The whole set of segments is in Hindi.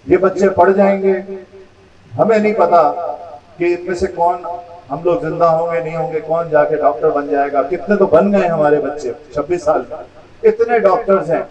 ये बच्चे पढ़ जाएंगे, हमें नहीं पता कि इनमें से कौन हम लोग जिंदा होंगे नहीं होंगे, कौन जाके डॉक्टर बन जाएगा। कितने तो बन गए हमारे बच्चे 26 साल में, इतने डॉक्टर्स हैं।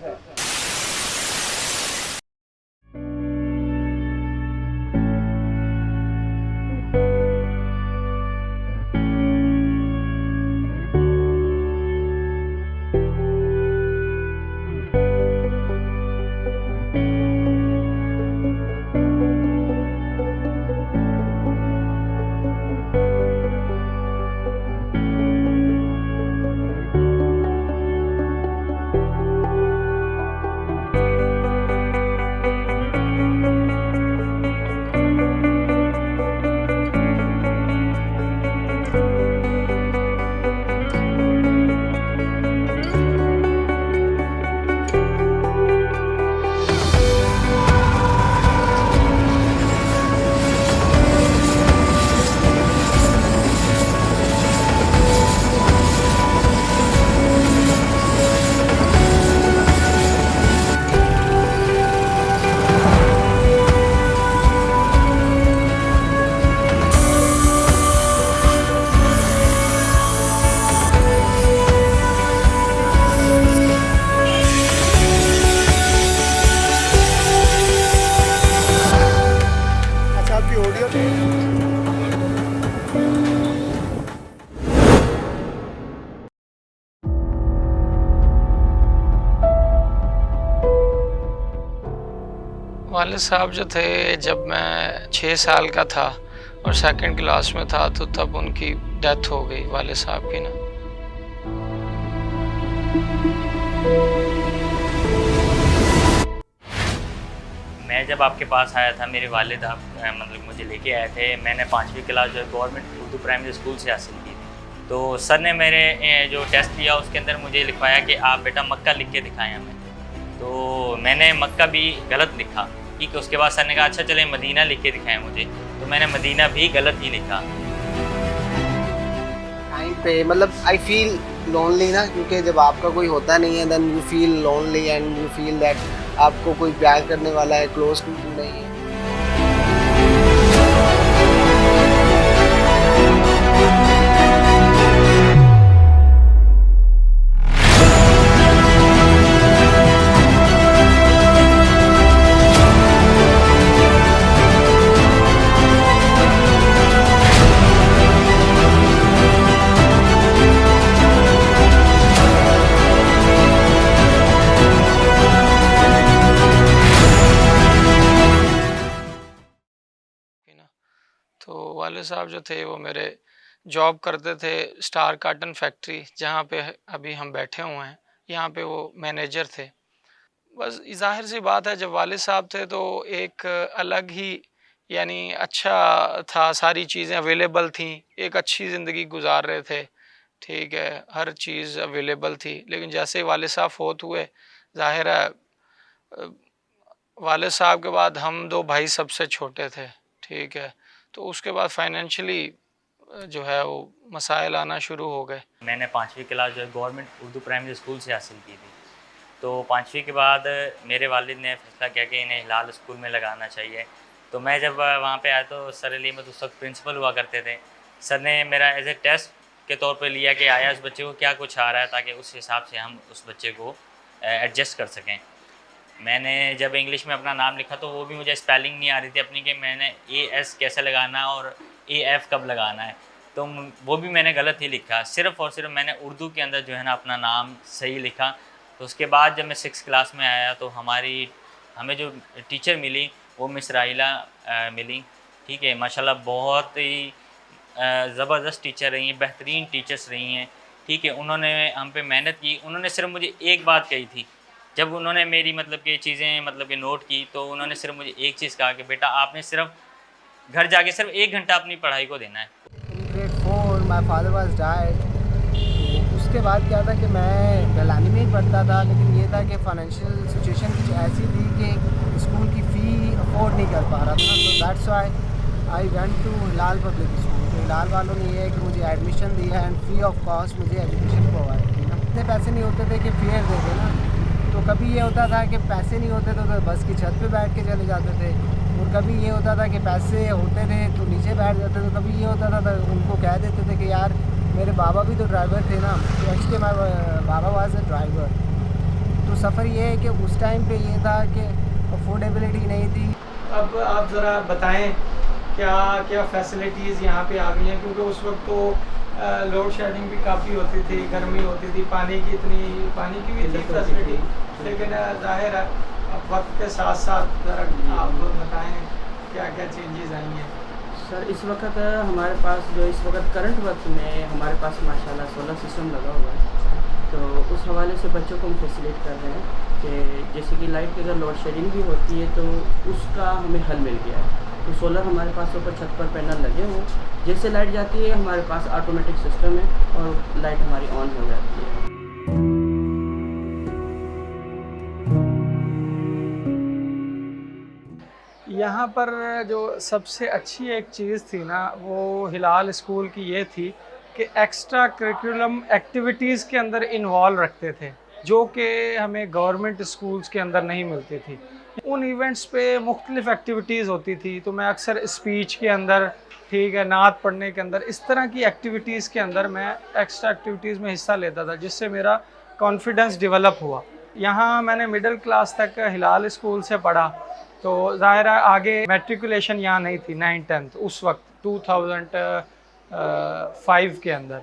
अच्छा, आपकी ऑडियो वालिद साहब जो थे, जब मैं 6 साल का था और सेकंड क्लास में था तो तब उनकी डेथ हो गई वालिद साहब की ना। मैं जब आपके पास आया था, मेरे वालिद आप मतलब मुझे लेके आए थे। मैंने 5वीं क्लास जो है गवर्नमेंट उर्दू प्राइमरी स्कूल से हासिल की थी। तो सर ने मेरे जो टेस्ट लिया उसके अंदर मुझे लिखवाया कि आप बेटा मक्का लिख के दिखाएं हमें। तो मैंने मक्का भी गलत लिखा, ठीक है। उसके बाद सर ने कहा अच्छा चले मदीना लिख के दिखाएं मुझे, तो मैंने मदीना भी गलत ही लिखा। टाइम पे मतलब आई फील लोनली ना, क्योंकि जब आपका कोई होता नहीं है then you feel lonely and you feel that आपको कोई प्यार करने वाला है, क्लोज नहीं है। तो वालिद साहब जो थे वो मेरे जॉब करते थे स्टार काटन फैक्ट्री, जहाँ पे अभी हम बैठे हुए हैं, यहाँ पे वो मैनेजर थे। बस ज़ाहिर सी बात है, जब वालिद साहब थे तो एक अलग ही यानी अच्छा था, सारी चीज़ें अवेलेबल थीं, एक अच्छी ज़िंदगी गुजार रहे थे, ठीक है, हर चीज़ अवेलेबल थी। लेकिन जैसे ही वालिद साहब फ़ौत हुए, ज़ाहिर है वालिद साहब के बाद हम 2 भाई सबसे छोटे थे, ठीक है। तो उसके बाद फाइनेंशियली जो है वो मसाइल आना शुरू हो गए। मैंने 5वीं क्लास जो है गवर्नमेंट उर्दू प्राइमरी स्कूल से हासिल की थी। तो 5वीं के बाद मेरे वालिद ने फैसला किया कि इन्हें हिलाल स्कूल में लगाना चाहिए। तो मैं जब वहाँ पे आया तो सर अली अहमद उस वक्त प्रिंसिपल हुआ करते थे। सर ने मेरा एज ए टेस्ट के तौर पे लिया कि आया उस बच्चे को क्या कुछ आ रहा है, ताकि उस हिसाब से हम उस बच्चे को एडजस्ट कर सकें। मैंने जब इंग्लिश में अपना नाम लिखा तो वो भी मुझे स्पेलिंग नहीं आ रही थी अपनी, कि मैंने AS कैसे लगाना है और AF कब लगाना है, तो वो भी मैंने गलत ही लिखा। सिर्फ़ और सिर्फ मैंने उर्दू के अंदर जो है ना अपना नाम सही लिखा। तो उसके बाद जब मैं 6 क्लास में आया तो हमें जो टीचर मिली वो मिस राहिला मिली, ठीक है। माशाल्लाह बहुत ही ज़बरदस्त टीचर रही हैं, बेहतरीन टीचर्स रही हैं, ठीक है। उन्होंने हम पे मेहनत की। उन्होंने सिर्फ मुझे एक बात कही थी, जब उन्होंने मेरी मतलब कि चीज़ें मतलब कि नोट की, तो उन्होंने सिर्फ मुझे एक चीज़ कहा कि बेटा आपने सिर्फ घर जाके सिर्फ 1 घंटा अपनी पढ़ाई को देना है। In grade 4 my father was died. तो उसके बाद क्या था कि मैं गलानी में ही पढ़ता था, लेकिन ये था कि फाइनेंशियल सिचुएशन कुछ ऐसी थी कि स्कूल की फ़ी अफोर्ड नहीं कर पा रहा था। तो that's why I went to Hilal public school. तो हिलाल वालों ने ये है कि मुझे एडमिशन दिया एंड फ्री ऑफ कॉस्ट मुझे एजुकेशन प्रोवाइड की ना। इतने पैसे नहीं होते थे कि फेयर दे देना, तो कभी ये होता था कि पैसे नहीं होते तो बस की छत पे बैठ के चले जाते थे, और कभी ये होता था कि पैसे होते थे तो नीचे बैठ जाते थे। कभी ये होता था तो उनको कह देते थे कि यार मेरे बाबा भी तो ड्राइवर थे ना, तो actually my Baba was a driver. तो सफ़र ये है कि उस टाइम पे ये था कि अफोर्डेबिलिटी नहीं थी। अब आप ज़रा बताएं क्या क्या फैसिलिटीज़ यहाँ पे आ गई हैं, क्योंकि उस वक्त तो लोड शेडिंग भी काफ़ी होती थी, गर्मी होती थी, पानी की भी थी फैसिलिटी, लेकिन ज़ाहिर है अब वक्त के साथ साथ ज़रा आप बताएं क्या क्या चेंजेस आई हैं। सर इस वक्त हमारे पास जो इस वक्त करंट वक्त में हमारे पास माशाल्लाह सोलर सिस्टम लगा हुआ है, तो उस हवाले से बच्चों को हम फैसिलिट कर रहे हैं कि जैसे कि लाइट की अगर लोड शेडिंग भी होती है तो उसका हमें हल मिल गया है। तो सोलर हमारे पास ऊपर छत पर पैनल लगे हुए, जैसे लाइट जाती है हमारे पास ऑटोमेटिक सिस्टम है और लाइट हमारी ऑन हो जाती है। यहाँ पर जो सबसे अच्छी एक चीज़ थी ना, वो हिलाल स्कूल की ये थी कि एक्स्ट्रा करिकुलम एक्टिविटीज़ के अंदर इन्वॉल्व रखते थे, जो कि हमें गवर्नमेंट स्कूल्स के अंदर नहीं मिलती थी। उन इवेंट्स पे मुख्तलिफ़ एक्टिविटीज़ होती थी, तो मैं अक्सर स्पीच के अंदर, ठीक है, नात पढ़ने के अंदर, इस तरह की एक्टिविटीज़ के अंदर मैं एक्स्ट्रा एक्टिविटीज़ में हिस्सा लेता था, जिससे मेरा कॉन्फिडेंस डेवलप हुआ। यहाँ मैंने मिडिल क्लास तक हिलाल स्कूल से पढ़ा, तो ज़ाहिर है आगे मैट्रिकुलेशन यहाँ नहीं थी 9th-10th उस वक्त 2005 के अंदर।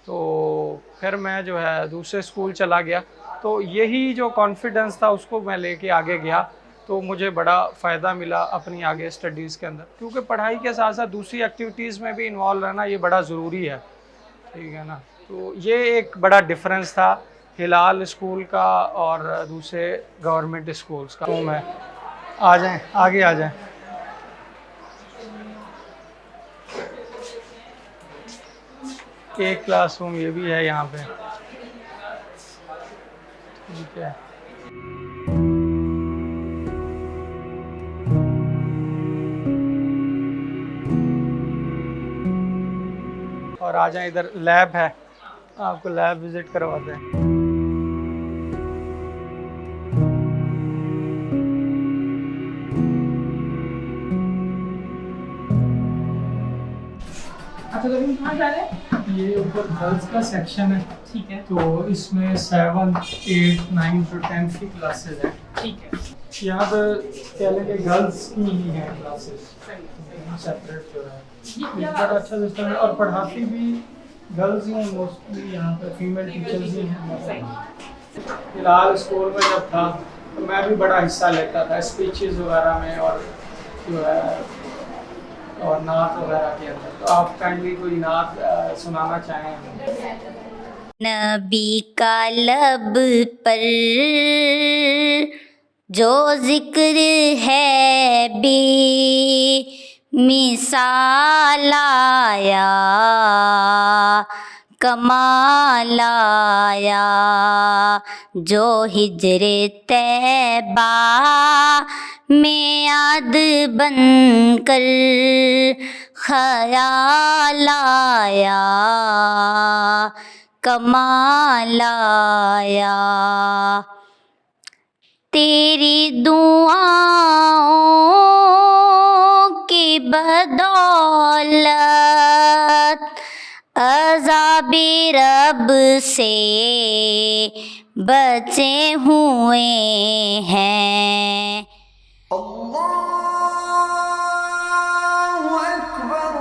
तो फिर मैं जो है दूसरे स्कूल चला गया, तो यही जो कॉन्फिडेंस था उसको मैं लेके आगे गया, तो मुझे बड़ा फ़ायदा मिला अपनी आगे स्टडीज़ के अंदर, क्योंकि पढ़ाई के साथ साथ दूसरी एक्टिविटीज़ में भी इन्वॉल्व रहना ये बड़ा ज़रूरी है, ठीक है ना। तो ये एक बड़ा डिफरेंस था हिलाल स्कूल का और दूसरे गवर्नमेंट स्कूल्स का। तो मैं आ जाएं, आगे आ जाएं। एक क्लासरूम ये भी है यहाँ पे, ठीक है। और आ जाएं, इधर लैब है, आपको लैब विज़िट करवाते हैं। अच्छा तो अभी कहाँ जा रहे हैं? ये ऊपर गर्ल्स का सेक्शन है, ठीक है, तो इसमें 7, 8, 9 to 10 की क्लासेस हैं। ठीक है, यहाँ पर कह लें कि गर्ल्स की ही हैं क्लासेस, सेपरेट जो है। ये बड़ा अच्छा सिस्टम है, और पढ़ाती भी गर्ल्स ही हैं मोस्टली, यहाँ पर फीमेल टीचर्स ही हैं। फिलहाल स्कूल में जब था तो मैं भी बड़ा हिस्सा लेता था स्पीचेस वगैरह में, और जो है और नात वगैरह के अंदर। तो आप काइंडली कोई नात सुनाना चाहें? नबी का लब पर जो जिक्र है मिसाल आया, कमाल आया, जो हिजरे तैबा में याद बनकर ख्याल आया, कमाल आया। तेरी दुआओं की बदौलत अज़ाबे रब से बचे हुए हैं। अल्लाहु अकबर,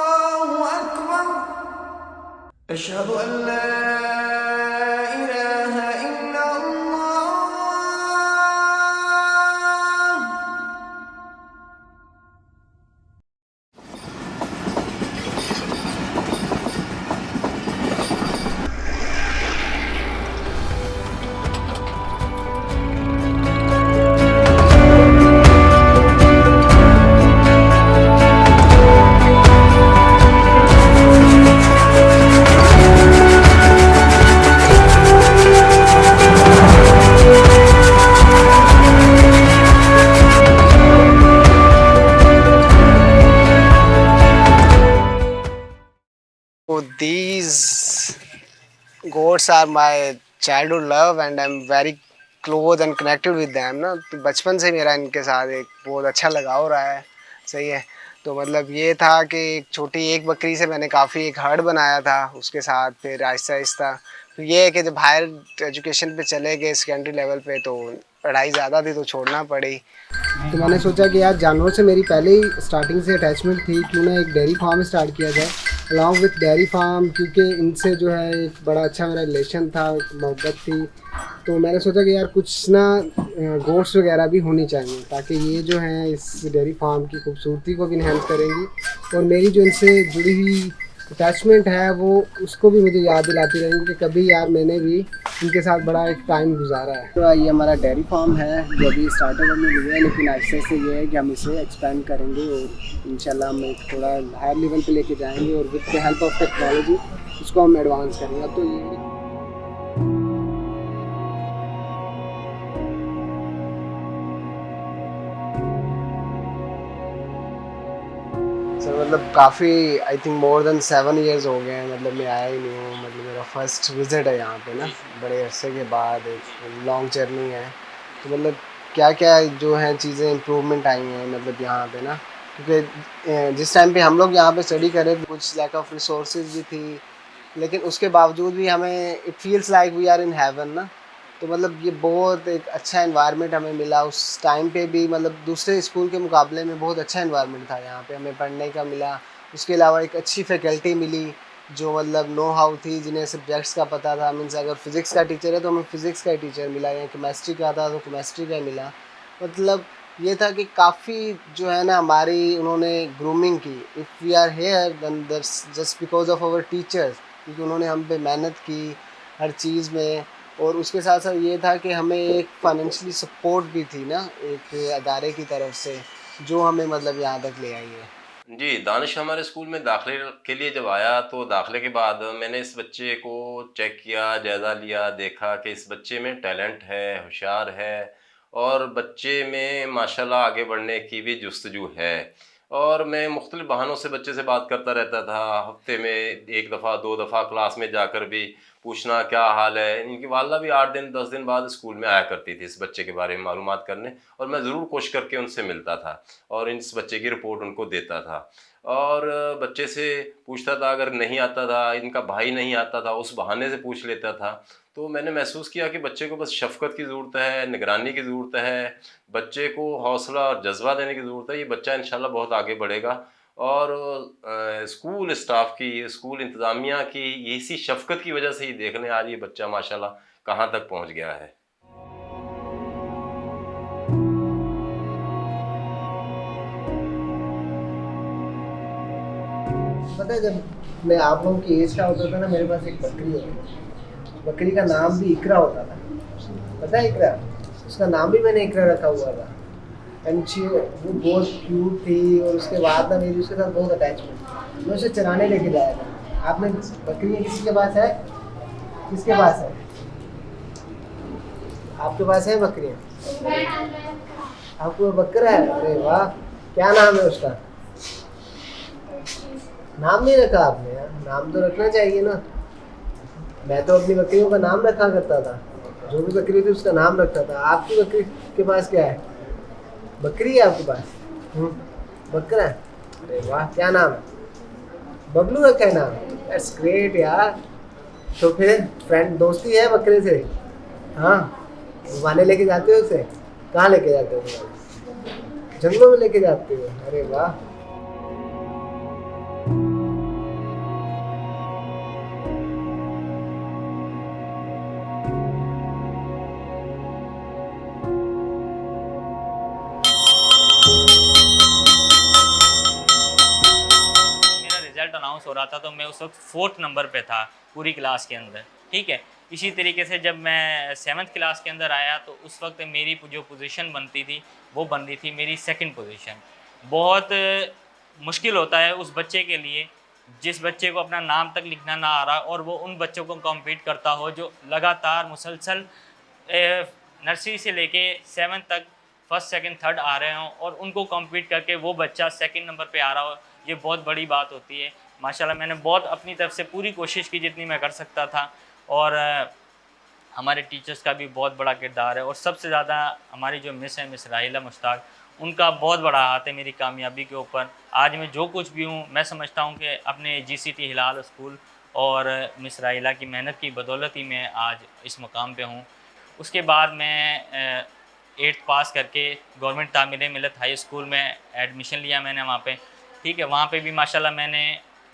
अल्लाहु अकबर, अशहदु अन ला इलाहा इल्लल्लाह। Pets are my childhood love and I am very close and connected with them ना। तो बचपन से मेरा इनके साथ एक बहुत अच्छा लगाव रहा है। सही है। तो मतलब ये था कि एक छोटी एक बकरी से मैंने काफ़ी एक हर्ड बनाया था उसके साथ। फिर आहिस्ता आहिस्ता तो ये है कि जब हायर एजुकेशन पे चले गए सेकेंडरी लेवल पे तो पढ़ाई ज़्यादा थी तो छोड़ना पड़ी। तो मैंने सोचा कि यार जानवरों से मेरी पहले ही स्टार्टिंग से अटैचमेंट थी, क्यों ना एक डेयरी फार्म स्टार्ट किया जाए अलॉन्ग विथ डेयरी फार्म, क्योंकि इनसे जो है एक बड़ा अच्छा मेरा रिलेशन था, मोहब्बत थी। तो मैंने सोचा कि यार कुछ ना गोट्स वगैरह भी होनी चाहिए ताकि ये जो है इस डेयरी फार्म की खूबसूरती को भी इन्हेंस करेंगी और मेरी जो इनसे जुड़ी हुई अटैचमेंट है वो उसको भी मुझे याद दिलाती रहेंगी कि कभी यार मैंने भी इनके साथ बड़ा एक टाइम गुजारा है। तो ये हमारा डेयरी फार्म है जो अभी स्टार्टअप में हुआ है, लेकिन आहिस्ते से ये है कि हम इसे एक्सपेंड करेंगे और इंशाल्लाह हम एक थोड़ा हायर लेवल पे लेके जाएंगे और with the help of technology उसको हम एडवांस करेंगे। अब तो ये मतलब काफ़ी I think more than 7 years हो गए हैं, मतलब मैं आया ही नहीं हूँ। मतलब मेरा फर्स्ट विज़िट है यहाँ पे ना, बड़े अरसे के बाद एक लॉन्ग जर्नी है। तो मतलब क्या क्या जो है चीज़ें इम्प्रूवमेंट आई हैं मतलब यहाँ पे ना, क्योंकि जिस टाइम पे हम लोग यहाँ पे स्टडी कर रहे थे कुछ लैक ऑफ रिसोर्सेज भी थी, लेकिन उसके बावजूद भी हमें it feels like we are in heaven ना। तो मतलब ये बहुत एक अच्छा एनवायरनमेंट हमें मिला उस टाइम पे भी, मतलब दूसरे स्कूल के मुकाबले में बहुत अच्छा एनवायरनमेंट था यहाँ पे हमें पढ़ने का मिला। उसके अलावा एक अच्छी फैकल्टी मिली जो मतलब नो हाउ थी, जिन्हें सब्जेक्ट्स का पता था। मीन्स अगर फिज़िक्स का टीचर है तो हमें फ़िज़िक्स का टीचर मिला, या केमिस्ट्री का था तो केमिस्ट्री का मिला। मतलब ये था कि काफ़ी जो है ना हमारी उन्होंने ग्रूमिंग की। If we are here then that's just because of our teachers, क्योंकि उन्होंने हम पे मेहनत की हर चीज़ में। और उसके साथ साथ ये था कि हमें एक फाइनेंशियली सपोर्ट भी थी ना एक अदारे की तरफ से, जो हमें मतलब यहाँ तक ले आई है। जी, दानिश हमारे स्कूल में दाखिले के लिए जब आया तो दाखिले के बाद मैंने इस बच्चे को चेक किया, जायज़ा लिया, देखा कि इस बच्चे में टैलेंट है, होशियार है और बच्चे में माशाल्लाह आगे बढ़ने की भी जुस्तजू है। और मैं मुख्तलिफ बहानों से बच्चे से बात करता रहता था, हफ्ते में 1 दफ़ा 2 दफ़ा क्लास में जाकर भी पूछना क्या हाल है। इनकी वालदा भी 8 दिन 10 दिन बाद स्कूल में आया करती थी इस बच्चे के बारे में मालूमात करने, और मैं ज़रूर कोशिश करके उनसे मिलता था और इस बच्चे की रिपोर्ट उनको देता था। और बच्चे से पूछता था, अगर नहीं आता था, इनका भाई नहीं आता था, उस बहाने से पूछ लेता था। तो मैंने महसूस किया कि बच्चे को बस शफ़क़त की ज़रूरत है, निगरानी की ज़रूरत है, बच्चे को हौसला और जज्बा देने की ज़रूरत है। ये बच्चा इंशाल्लाह बहुत आगे बढ़ेगा। और स्कूल स्टाफ की, स्कूल इंतज़ामिया की इसी शफ़क़त की वजह से ही देखने आज ये बच्चा माशाल्लाह कहाँ तक पहुँच गया है। पता है जब मैं आप लोगों की एज का होता था ना, मेरे पास एक बकरी होती, बकरी का नाम भी इकरा होता था। पता है इकरा, उसका नाम भी मैंने इकरा रखा हुआ था। एंड वो बहुत क्यूट थी और उसके बाद ना मेरी उसके साथ बहुत अटैचमेंट। मैं उसे चराने लेके जाया था। आपने बकरियाँ किसी के पास है? किसके पास है? आपके पास है बकरियाँ? आपको बकरा है? अरे वाह, क्या नाम है उसका? नाम नहीं रखा आपने यार, नाम तो रखना चाहिए ना। मैं तो अपनी बकरियों का नाम रखा करता था, जो भी बकरी थी उसका नाम रखता था। आपकी बकरी के पास क्या है? बकरी है आपके पास? बकरा है? अरे वाह, क्या नाम है? बबलू रखा है नाम? दैट्स ग्रेट यार। तो फिर फ्रेंड दोस्ती है बकरे से? हाँ, घुमाने लेके जाते हो उसे? कहाँ लेके जाते हो? जंगलों में लेके जाते हो? अरे वाह। रिज़ल्ट अनाउंस हो रहा था तो मैं उस वक्त 4th नंबर पे था पूरी क्लास के अंदर। ठीक है, इसी तरीके से जब मैं 7th क्लास के अंदर आया तो उस वक्त मेरी जो पोजीशन बनती थी वो बन रही थी मेरी 2nd पोजीशन। बहुत मुश्किल होता है उस बच्चे के लिए जिस बच्चे को अपना नाम तक लिखना ना आ रहा और वो उन बच्चों को कॉम्पीट करता हो जो लगातार मुसलसल नर्सरी से लेके 7th तक 1st 2nd 3rd आ रहे हों और उनको कॉम्पीट करके वो बच्चा 2nd नंबर पे आ रहा हो, ये बहुत बड़ी बात होती है। माशाल्लाह मैंने बहुत अपनी तरफ से पूरी कोशिश की जितनी मैं कर सकता था और हमारे टीचर्स का भी बहुत बड़ा किरदार है। और सबसे ज़्यादा हमारी जो मिस है, मिस राहिला मुश्ताक, उनका बहुत बड़ा हाथ है मेरी कामयाबी के ऊपर। आज मैं जो कुछ भी हूँ, मैं समझता हूँ कि अपने GCT हिलाल स्कूल और मिस राहिला की मेहनत की बदौलत ही मैं आज इस मुकाम पे हूँ। उसके बाद मैं 8th पास करके गवर्नमेंट तामीर मिलत हाई स्कूल में एडमिशन लिया मैंने वहाँ पे, ठीक है। वहाँ पे भी माशाल्लाह मैंने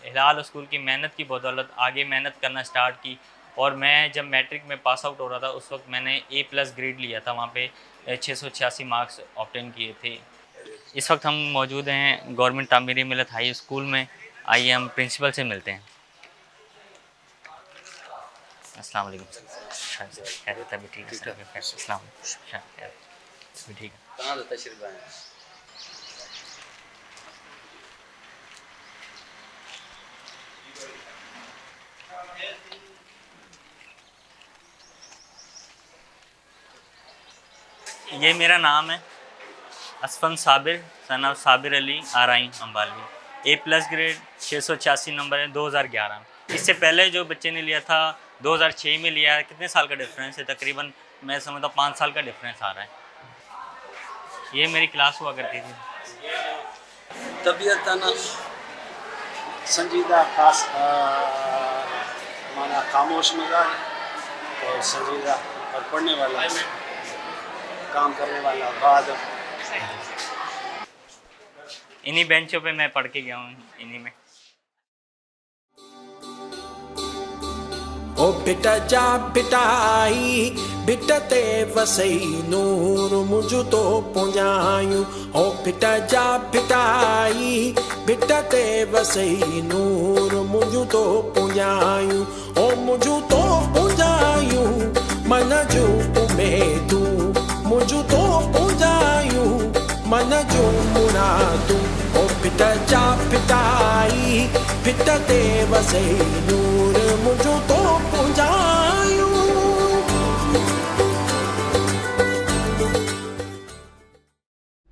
हिलाल स्कूल की मेहनत की बदौलत आगे मेहनत करना स्टार्ट की। और मैं जब मैट्रिक में पास आउट हो रहा था उस वक्त मैंने A+ ग्रेड लिया था, वहाँ पे 686 मार्क्स ऑब्टेन किए थे। इस वक्त हम मौजूद हैं गवर्नमेंट तामीर मिलत हाई स्कूल में। आइए हम प्रिंसिपल से मिलते हैं। अस्सलाम वालेकुम सर, खैरियत अभी ठीक है सर? अस्सलाम वालेकुम, ठीक है। कहाँ से तशरीफ आए? ये मेरा नाम है Asfan Sabir, son of Sabir Ali Arain Ambalvi. A+ grade 686 number है 2011। इससे पहले जो बच्चे ने लिया था 2006 में लिया है। कितने साल का डिफरेंस है? तकरीबन मैं समझता हूँ 5 साल का डिफरेंस आ रहा है। ये मेरी क्लास हुआ करती थी। तबीयत ना संजीदा, खास माना खामोश मिजाज और संजीदा और पढ़ने वाला, काम करने वाला, बाद इन्हीं बेंचों पे मैं पढ़ के गया हूँ, इन्हीं में। ओ बेटा जा बेटाई बेटा ते वसई नूर मुझु तो पुंजायूं। ओ बेटा जा बेटाई बेटा ते वसई नूर मुझु तो पुंजायूं। ओ मुझु तो पुंजायूं मन जो उमेदू, मुझु तो पुंजायूं मन जो मुरादू। ओ बेटा जा बेटाई बेटा ते वसई नूर मुझु तो पुंजायूं।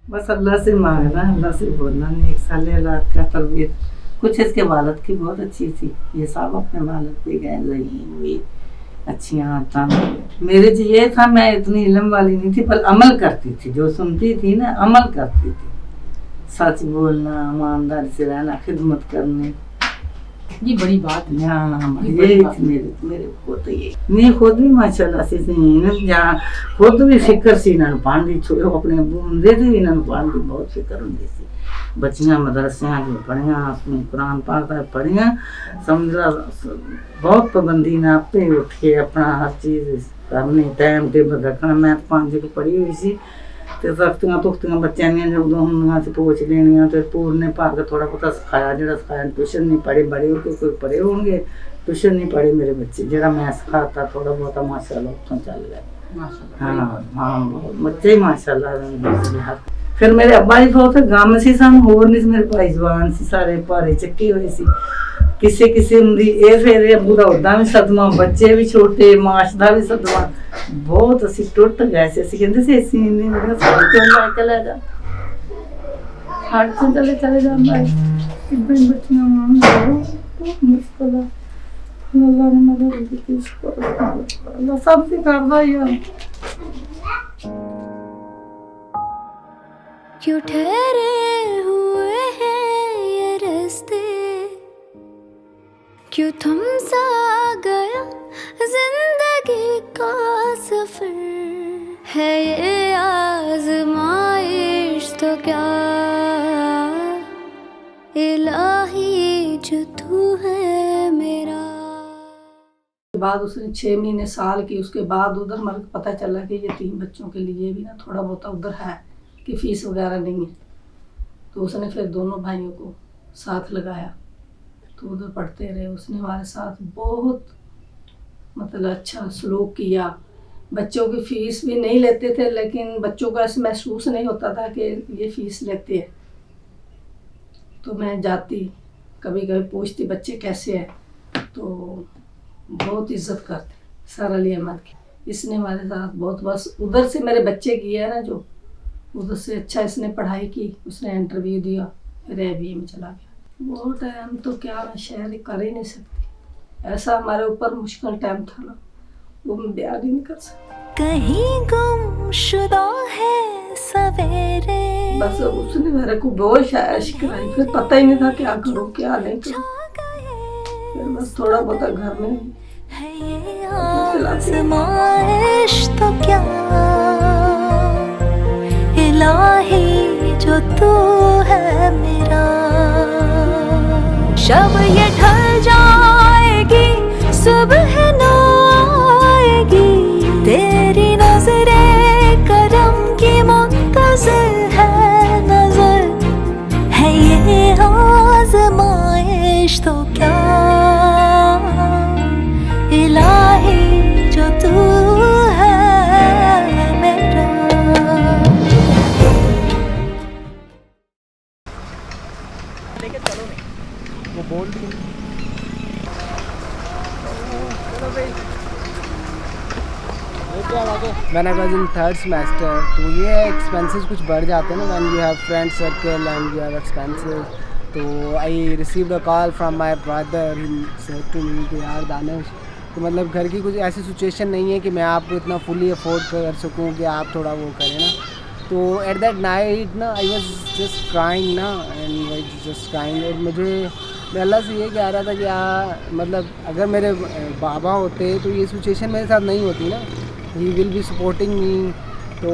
बस अल्लाह से मांगना, अल्लाह से बोलना। नहीं, 1 साल औलाद का तरबियत कुछ इसके वालद की बहुत अच्छी थी। ये सब अपने वालद पे गए, रही हुई अच्छी आदत। मेरे जो ये था, मैं इतनी इल्म वाली नहीं थी, पर अमल करती थी। जो सुनती थी ना, अमल करती थी। सच बोलना, ईमानदारी से रहना, खिदमत करनी, ये बड़ी बात है। हाँ, यही थी मेरे को तो ये। मैं खुद भी माशाल्लाह से जहाँ खुद भी फिक्र सी इन्होंने पानी छोड़ो अपने बूंदे थे, इन्होंने पानी बहुत फिक्र होंगी सी। बच्चियां मदरसियां जो पढ़िया, उसमें कुरान पाक पढ़िया, समझ बहुत पाबंदी ना पे उठ के अपना हर चीज़ करनी, टाइम टेबल रखना। मैं 5 को पढ़ी हुई सी तो सख्तियां तुख्तियां बच्चों ने जो होंगे से पूछ लेनिया। तो पूरे भाग थोड़ा बहुत सिखाया, जो सिखाया। ट्यूशन नहीं पढ़े, बड़े होकर कोई पढ़े होंगे, ट्यूशन नहीं पढ़े मेरे बच्चे। जो मैं सिखाता थोड़ा बहुत माशाल्लाह उत्थों चल गया। हाँ, बच्चे माशाल्लाह। फिर मेरे अब्बा जी बहुत गम सी सन, होर नहीं मेरे भाई जवान सी, सारे भारे चक्के हुए सी। किसी किस्म की ये फिर अबू का उदा भी सदमा, बच्चे भी छोटे, माश का भी सदमा। बहुत असी टुट गए से। असी कहते से असी चले जा, हट से चले जाता है। बच्चियां बहुत मुश्किल है। अल्लाह ने मदद की, अल्लाह सब से करदा ही है। क्यों ठहरे हुए हैं ये रास्ते, क्यों थम सा गया जिंदगी का सफर है। ये आज़माइश तो क्या इलाही जो तू है मेरा। बाद उसने 6 महीने साल की, उसके बाद उधर मेरे को पता चला कि ये 3 बच्चों के लिए भी ना थोड़ा बहुत उधर है कि फीस वगैरह नहीं है। तो उसने फिर दोनों भाइयों को साथ लगाया, तो उधर पढ़ते रहे। उसने हमारे साथ बहुत मतलब अच्छा सलूक किया। बच्चों की फ़ीस भी नहीं लेते थे, लेकिन बच्चों को ऐसे महसूस नहीं होता था कि ये फ़ीस लेते हैं। तो मैं जाती, कभी कभी पूछती बच्चे कैसे हैं, तो बहुत इज्जत करते सर अली अहमद की। इसने हमारे साथ बहुत, बस उधर से मेरे बच्चे किए ना, जो उधर से अच्छा इसने पढ़ाई की। उसने इंटरव्यू दिया, फिर ABA में चला गया। बहुत है, हम तो क्या मैं शेयर कर ही नहीं सकती। ऐसा हमारे ऊपर मुश्किल टाइम था ना, वो मैं बयान ही नहीं कर सकती। कहीं गुमशुदा है सवेरे, बस उसने मेरे को बेहोश आयश कराई, फिर पता ही नहीं था क्या करूं क्या नहीं करूं। फिर बस थोड़ा बहुत घर में है ये आज़माइश तो क्या इलाही जो तू है मेरा। शब ये ढल जाएगी सुबह न आएगी, तेरी नजरे करम की मुंतज़िर है नजर, है ये आज़माइश तो क्या इलाही जो तू है मेरा। लेके चलो नहीं, वो बोल दी चलो भाई। मैंने इन थर्ड सेमेस्टर, तो ये एक्सपेंसेस कुछ बढ़ जाते हैं ना, when you have friend circle and you have expenses. तो I received a call from my brother, he said to me कि यार दानिश, तो मतलब घर की कुछ ऐसी सिचुएशन नहीं है कि मैं आपको इतना फुली अफोर्ड कर सकूं कि आप थोड़ा वो करें ना। तो एट दैट नाइट ना आई वाज जस्ट क्राइंग ना, एंड आई जस्ट क्राइंग। और मैं अल्लाह से ये कह रहा था कि मतलब अगर मेरे बाबा होते तो ये सिचुएशन मेरे साथ नहीं होती ना, he will be supporting me. तो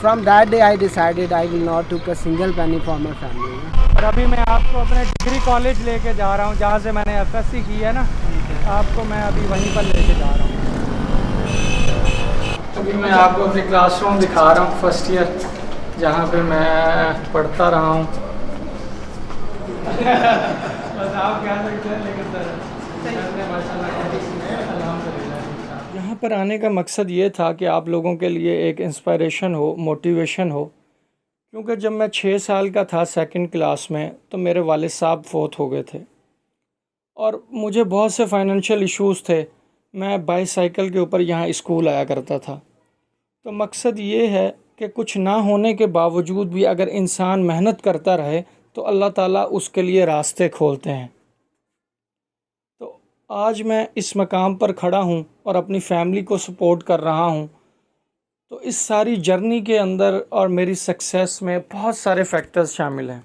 from that day I decided I will not took a single penny for my family. और अभी मैं आपको अपने डिग्री कॉलेज लेके जा रहा हूँ, जहाँ से मैंने FSC की है ना, आपको मैं अभी वहीं पर लेके जा रहा हूँ। अभी मैं आपको अपनी क्लासरूम दिखा रहा हूँ, फर्स्ट ईयर जहाँ पे मैं पढ़ता रहा हूँ। बस आप क्या सकते हैं, लेकिन यहाँ पर आने का मकसद ये था कि आप लोगों के लिए एक इंस्पिरेशन हो, मोटिवेशन हो। क्योंकि जब मैं 6 साल का था सेकंड क्लास में, तो मेरे वालिद साहब फोत हो गए थे और मुझे बहुत से फाइनेंशियल इश्यूज़ थे। मैं बाईसाइकिल के ऊपर यहाँ स्कूल आया करता था। तो मकसद ये है कि कुछ ना होने के बावजूद भी अगर इंसान मेहनत करता रहे तो अल्लाह ताला उसके लिए रास्ते खोलते हैं। तो आज मैं इस मकाम पर खड़ा हूँ और अपनी फैमिली को सपोर्ट कर रहा हूँ। तो इस सारी जर्नी के अंदर और मेरी सक्सेस में बहुत सारे फैक्टर्स शामिल हैं।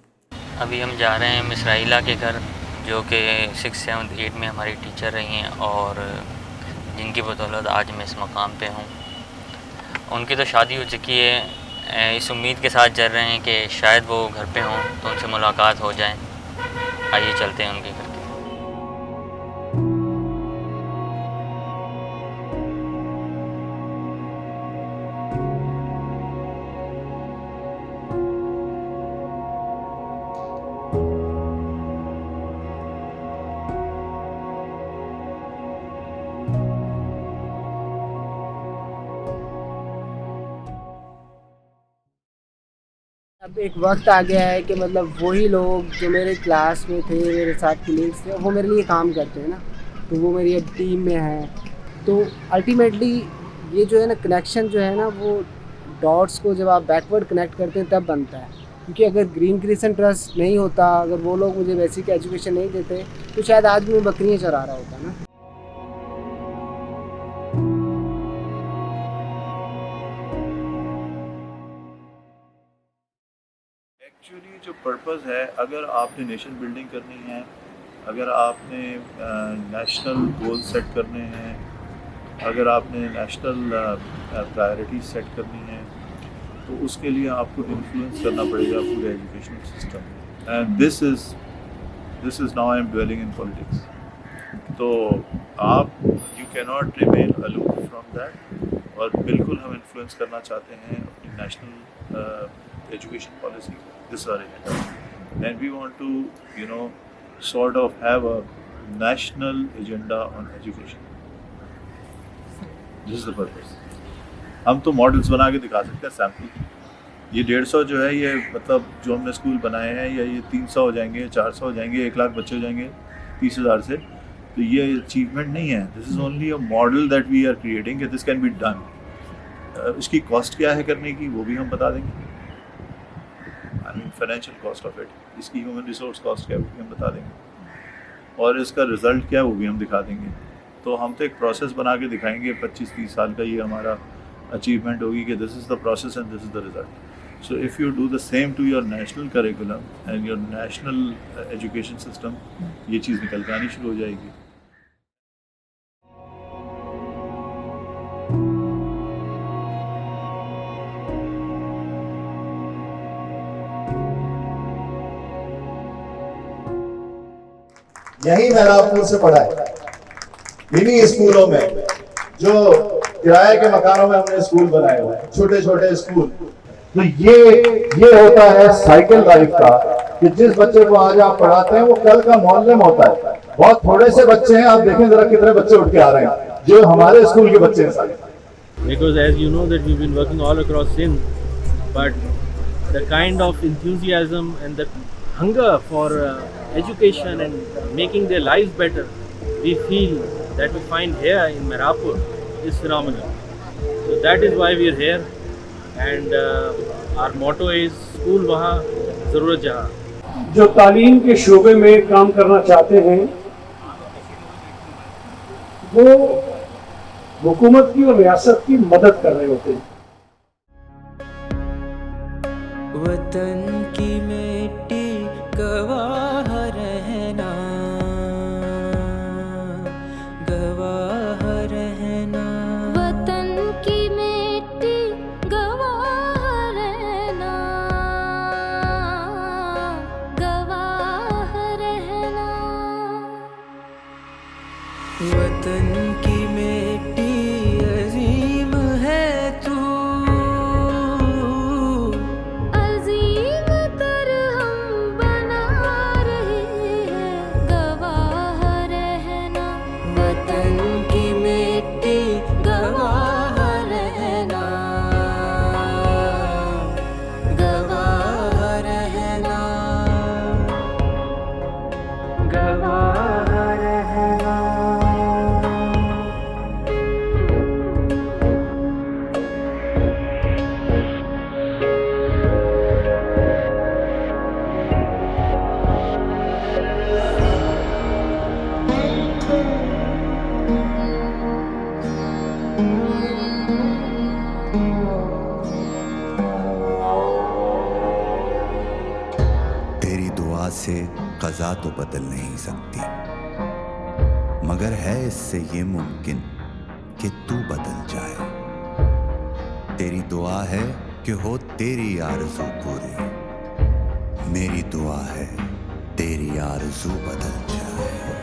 अभी हम जा रहे हैं मिस राहिला के घर, जो कि 6, 7, 8 में हमारी टीचर रही हैं और जिनकी बदौलत आज मैं इस मकाम पे हूँ। उनकी तो शादी हो चुकी है, इस उम्मीद के साथ चल रहे हैं कि शायद वो घर पे हों तो उनसे मुलाकात हो जाए। आइए चलते हैं उनके घर। अब एक वक्त आ गया है कि मतलब वही लोग जो मेरे क्लास में थे, मेरे साथ कलीग्स थे, वो मेरे लिए काम करते हैं ना, तो वो मेरी अब टीम में है। तो अल्टीमेटली ये जो है ना कनेक्शन जो है ना, वो डॉट्स को जब आप बैकवर्ड कनेक्ट करते हैं तब बनता है। क्योंकि अगर ग्रीन क्रिसेंट ट्रस्ट नहीं होता, अगर वो लोग मुझे बेसिक एजुकेशन नहीं देते, तो शायद आज भी मैं बकरियाँ चरा रहा होता ना। एक्चुअली जो पर्पस है, अगर आपने नेशन बिल्डिंग करनी है, अगर आपने नेशनल गोल सेट करने हैं, अगर आपने नेशनल प्रायोरिटीज सेट करनी है, तो उसके लिए आपको इन्फ्लुएंस करना पड़ेगा पूरे educational system. And this is now I am dwelling in politics. तो आप you can not remain aloof from that. और बिल्कुल हम इन्फ्लुएंस करना चाहते हैं अपनी national education policy. This is our agenda, and we want to, sort of have a national agenda on education. This is the purpose. हम तो मॉडल्स बना के दिखा सकते हैं, सैम्पल। ये 150 जो है, ये मतलब जो हमने स्कूल बनाए हैं, या ये 300 हो जाएंगे, 400 हो जाएंगे, 1 लाख बच्चे हो जाएंगे 30,000 से, तो ये अचीवमेंट नहीं है। This is only a model that we are creating, this can be done. इसकी कॉस्ट क्या है करने की, वो भी हम बता देंगे। फाइनेंशियल कॉस्ट ऑफ इट, इसकी ह्यूमन रिसोर्स कॉस्ट क्या है वो भी हम बता देंगे। और इसका रिज़ल्ट क्या है वो भी हम दिखा देंगे। तो हम तो एक प्रोसेस बना के दिखाएंगे, 25-30 साल का ये हमारा अचीवमेंट होगी कि this is the process and this is the result. So if you do the same to your national curriculum and your national education system, ये चीज़ निकल के आनी शुरू हो जाएगी। यही मैरापुर से पढ़ा है, इन्हीं स्कूलों में, जो किराए के मकानों में हमने स्कूल बनाए हुए हैं, छोटे छोटे स्कूल। तो ये होता है साइकिल लाइफ का, कि जिस बच्चे को आज आप पढ़ाते हैं वो कल का मोहल्ले होता है। बहुत थोड़े से बच्चे हैं, आप देखें जरा कितने बच्चे उठ के आ रहे हैं जो हमारे स्कूल के बच्चे हैं सारे। Because as you know that we've been working all across Sindh, but the kind of enthusiasm and the hunger for education and making their lives better, we feel that we find here in Mirapur is phenomenal. So that is why we are here, and our motto is school wahan, zarurat jahan. जो तालीम के शोबे में काम करना चाहते हैं वो हुकूमत की और रियासत की मदद कर रहे होते हैं। वतन की मिट्टी गवाह रहना, गवाह रहना, वतन की मिट्टी गवाह रहना, गवाह रहना, वतन की मिट्टी अजीम है तू, अजीम कर हम बना रहे हैं, गवाह रहना, वतन की मिट्टी गवाह रहना, गवाह रहना, गवाह रहना। तेरी दुआ से क़ज़ा तो बदल नहीं सकती, मगर है इससे ये मुमकिन कि तू बदल जाए। तेरी दुआ है कि हो तेरी आरज़ू पूरी, मेरी दुआ है तेरी आरज़ू बदल जाए।